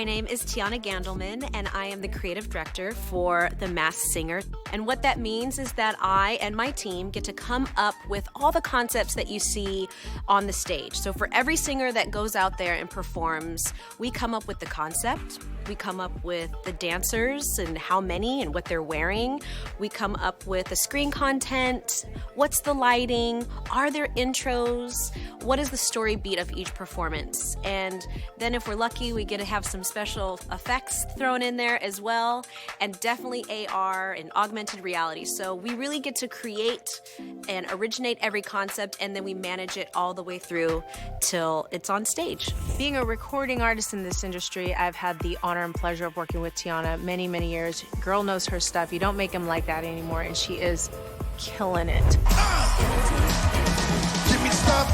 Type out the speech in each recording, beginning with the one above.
My name is TIANA GANDELMAN, and I am the creative director for The Masked Singer. And what that means is that I and my team get to come up with all the concepts that you see on the stage. So for every singer that goes out there and performs, we come up with the concept. We come up with the dancers and how many and what they're wearing. We come up with the screen content. What's the lighting? Are there intros? What is the story beat of each performance? And then if we're lucky, we get to have some special effects thrown in there as well, and definitely AR and augmented reality. So we really get to create and originate every concept, and then we manage it all the way through till it's on stage. Being a recording artist in this industry, I've had the honor and pleasure of working with TIANA many, many years. Girl knows her stuff. You don't make them like that anymore, and she is killing it. Give me stuff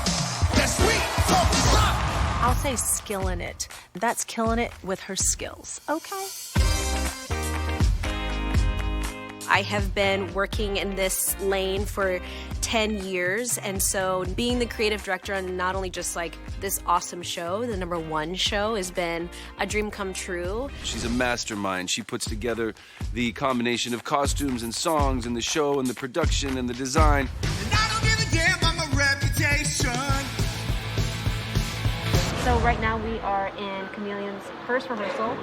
that's sweet, talk to rock. I'll say skillin' it. That's killing it with her skills, okay? I have been working in this lane for 10 years, and so being the creative director on not only just like this awesome show, the #1 show, has been a dream come true. She's a mastermind. She puts together the combination of costumes and songs and the show and the production and the design. And I don't give a damn about my reputation. So right now we are in Chameleon's first rehearsal.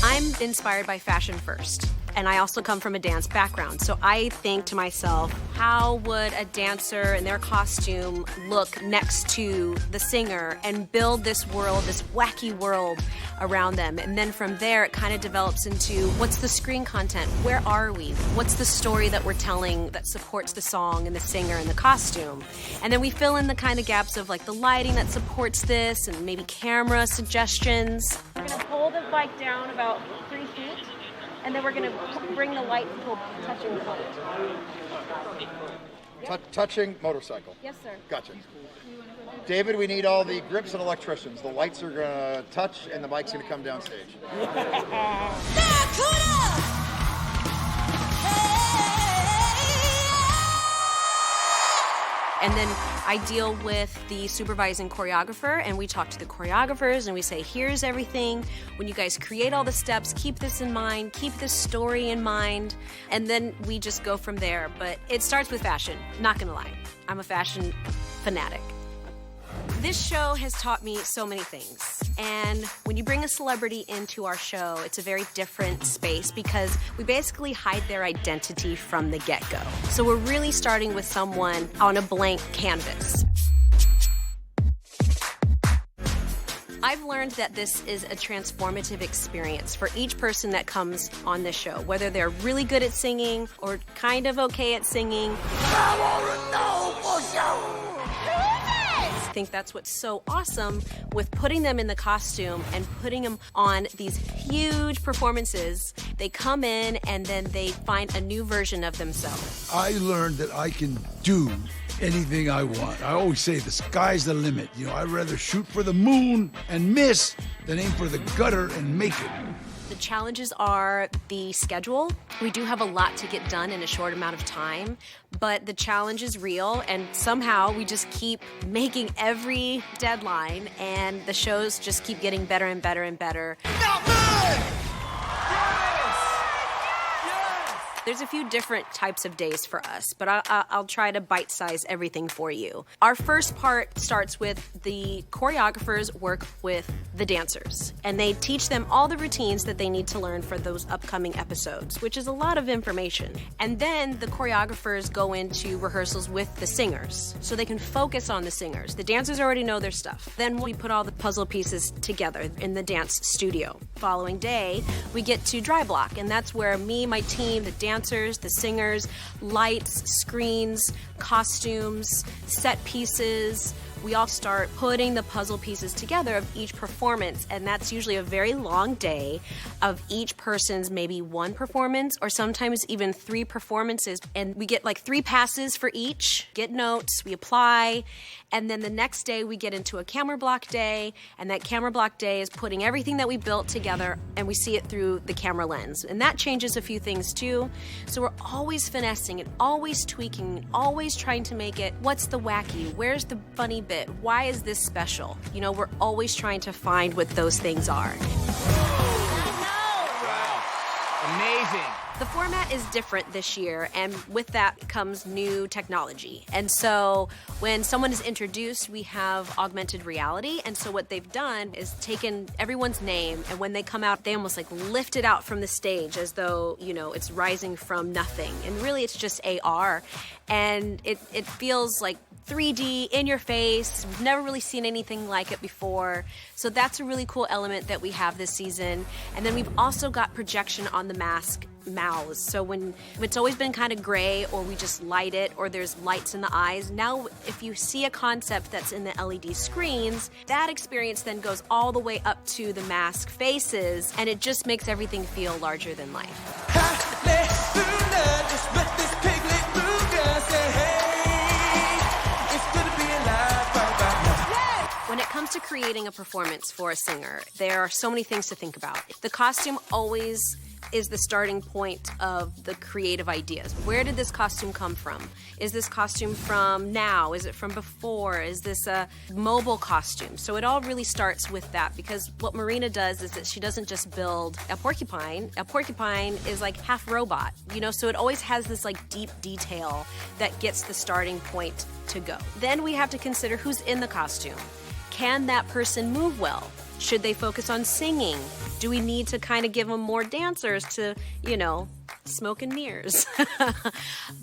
I'm inspired by fashion first, and I also come from a dance background. So I think to myself, how would a dancer in their costume look next to the singer and build this world, this wacky world around them? And then from there, it kind of develops into what's the screen content? Where are we? What's the story that we're telling that supports the song and the singer and the costume? And then we fill in the kind of gaps of like the lighting that supports this and maybe camera suggestions. We're gonna pull the bike down about 3 feet, and then we're gonna bring the light to a touching point. Touching motorcycle. Yes, sir. Gotcha. David, we need all the grips and electricians. The lights are gonna touch and the bike's gonna come down stage. And then I deal with the supervising choreographer, and we talk to the choreographers and we say, here's everything. When you guys create all the steps, keep this in mind, keep this story in mind, and then we just go from there. But it starts with fashion, not gonna lie. I'm a fashion fanatic. This show has taught me so many things. And when you bring a celebrity into our show, it's a very different space because we basically hide their identity from the get-go. So we're really starting with someone on a blank canvas. I've learned that this is a transformative experience for each person that comes on this show, whether they're really good at singing or kind of okay at singing. I think that's what's so awesome with putting them in the costume and putting them on these huge performances. They come in and then they find a new version of themselves. I learned that I can do anything I want. I always say the sky's the limit. You know, I'd rather shoot for the moon and miss than aim for the gutter and make it. The challenges are the schedule. We do have a lot to get done in a short amount of time, but the challenge is real, and somehow we just keep making every deadline, and the shows just keep getting better and better and better. Not good! There's a few different types of days for us, but I'll try to bite-size everything for you. Our first part starts with the choreographers work with the dancers, and they teach them all the routines that they need to learn for those upcoming episodes, which is a lot of information. And then the choreographers go into rehearsals with the singers, so they can focus on the singers. The dancers already know their stuff. Then we put all the puzzle pieces together in the dance studio. Following day, we get to dry block, and that's where me, my team, the dancers, the singers, lights, screens, costumes, set pieces, we all start putting the puzzle pieces together of each performance, and that's usually a very long day of each person's maybe one performance or sometimes even 3 performances, and we get like 3 passes for each, get notes, we apply, and then the next day we get into a camera block day, and that camera block day is putting everything that we built together and we see it through the camera lens, and that changes a few things too. So we're always finessing and always tweaking and always trying to make it, what's the wacky, where's the funny bit, why is this special? You know, we're always trying to find what those things are. Amazing. The format is different this year, and with that comes new technology. And so when someone is introduced, we have augmented reality. And so what they've done is taken everyone's name, and when they come out, they almost like lift it out from the stage as though, you know, it's rising from nothing. And really it's just AR. And it feels like 3D, in your face. We've never really seen anything like it before. So that's a really cool element that we have this season. And then we've also got projection on the mask mouths. So when it's always been kind of gray, or we just light it, or there's lights in the eyes, now if you see a concept that's in the LED screens, that experience then goes all the way up to the mask faces, and it just makes everything feel larger than life. When it comes to creating a performance for a singer, there are so many things to think about. The costume always is the starting point of the creative ideas. Where did this costume come from? Is this costume from now? Is it from before? Is this a mobile costume? So it all really starts with that, because what Marina does is that she doesn't just build a porcupine. A porcupine is like half robot, you know, so it always has this like deep detail that gets the starting point to go. Then we have to consider who's in the costume. Can that person move well? Should they focus on singing? Do we need to kind of give them more dancers to, you know, smoke and mirrors?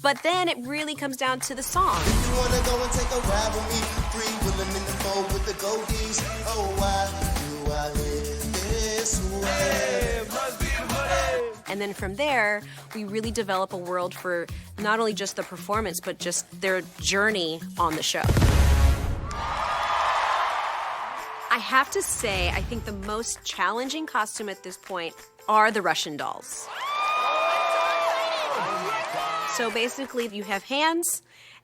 But then it really comes down to the song. You wanna go and take a ride with me? 3 women in the boat with the goldies. Oh, why do I live this way? And then from there, we really develop a world for not only just the performance, but just their journey on the show. I have to say, I think the most challenging costume at this point are the Russian dolls. So basically, you have hands,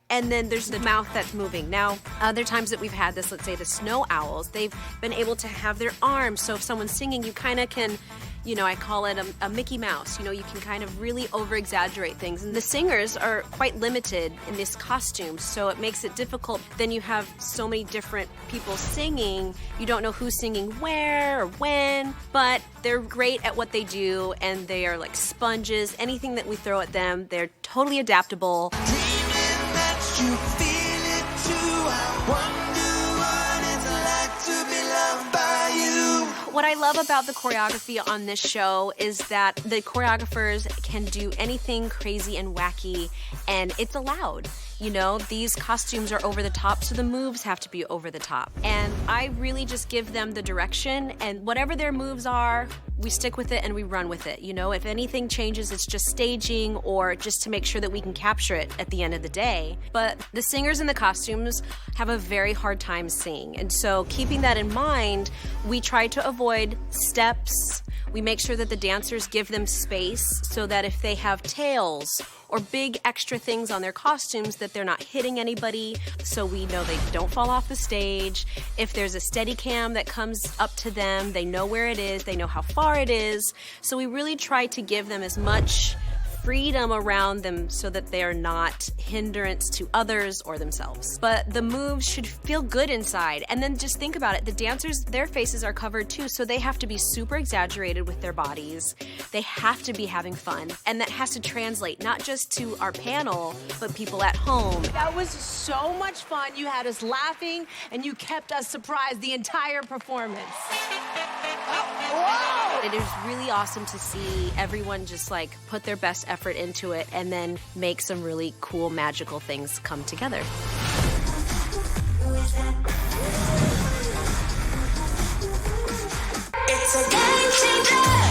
and then there's the mouth that's moving. Now, other times that we've had this, let's say the snow owls, they've been able to have their arms. So if someone's singing, you kind of can, you know, I call it a Mickey Mouse. You know, you can kind of really over-exaggerate things. And the singers are quite limited in this costume, so it makes it difficult. Then you have so many different people singing. You don't know who's singing where or when, but they're great at what they do, and they are like sponges. Anything that we throw at them, they're totally adaptable. You feel it too. I wonder what it's like to be loved by you. What I love about the choreography on this show is that the choreographers can do anything crazy and wacky, and it's allowed. You know, these costumes are over the top, so the moves have to be over the top. And I really just give them the direction, and whatever their moves are, we stick with it and we run with it. You know, if anything changes, it's just staging or just to make sure that we can capture it at the end of the day. But the singers in the costumes have a very hard time singing. And so keeping that in mind, we try to avoid steps. We make sure that the dancers give them space so that if they have tails or big extra things on their costumes, that they're not hitting anybody, so we know they don't fall off the stage. If there's a steady cam that comes up to them, they know where it is, they know how far it is. So we really try to give them as much freedom around them so that they are not hindrance to others or themselves. But the moves should feel good inside. And then just think about it. The dancers, their faces are covered too, so they have to be super exaggerated with their bodies. They have to be having fun. And that has to translate not just to our panel, but people at home. That was so much fun. You had us laughing, and you kept us surprised the entire performance. It is really awesome to see everyone just like put their best effort into it and then make some really cool, magical things come together. It's a game changer.